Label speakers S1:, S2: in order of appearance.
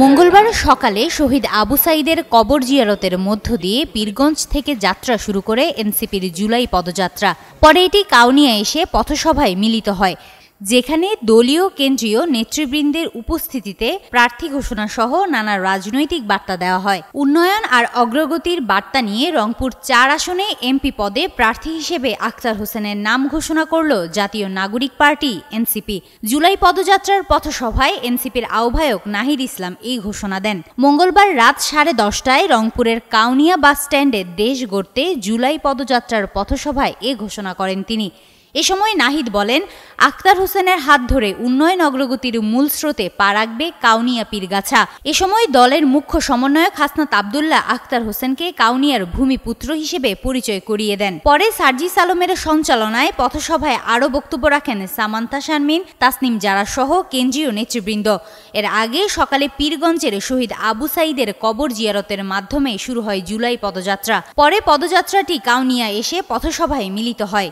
S1: মঙ্গলবার সকালে শহীদ আবু সাঈদের কবর জিয়ারতের মধ্য দিয়ে পীরগঞ্জ থেকে যাত্রা শুরু করে এনসিপির জুলাই পদযাত্রা। পরে এটি কাউনিয়া এসে পথসভায় মিলিত হয়, যেখানে দলীয় কেন্দ্রীয় নেতৃবৃন্দের উপস্থিতিতে প্রার্থী ঘোষণা সহ নানা রাজনৈতিক বার্তা দেওয়া হয়। উন্নয়ন আর অগ্রগতির বার্তা নিয়ে রংপুর ৪ আসনে এমপি পদে প্রার্থী হিসেবে আখতার হোসেনের নাম ঘোষণা করল জাতীয় নাগরিক পার্টি এনসিপি। জুলাই পদযাত্রার পথসভায় এনসিপির আহ্বায়ক নাহিদ ইসলাম এই ঘোষণা দেন। মঙ্গলবার রাত 10:30টায় রংপুরের কাউনিয়া বাস স্ট্যান্ডে দেশ গড়তে জুলাই পদযাত্রার পথসভায় এ ঘোষণা করেন তিনি। এ সময় নাহিদ বলেন, আখতার হোসেনের হাত ধরে উন্নয়ন অগ্রগতির মূল স্রোতে পা রাখবে কাউনিয়া পীরগাছা। এ সময় দলের মুখ্য সমন্বয়ক হাসনাত আবদুল্লাহ আখতার হোসেনকে কাউনিয়ার ভূমিপুত্র হিসেবে পরিচয় করিয়ে দেন। পরে সার্জিস আলমের সঞ্চালনায় পথসভায় আরও বক্তব্য রাখেন সামান্তা শারমিন, তাসনিম জারা সহ কেন্দ্রীয় নেতৃবৃন্দ। এর আগে সকালে পীরগঞ্জের শহীদ আবু সাঈদের কবর জিয়ারতের মাধ্যমে শুরু হয় জুলাই পদযাত্রা। পরে পদযাত্রাটি কাউনিয়া এসে পথসভায় মিলিত হয়।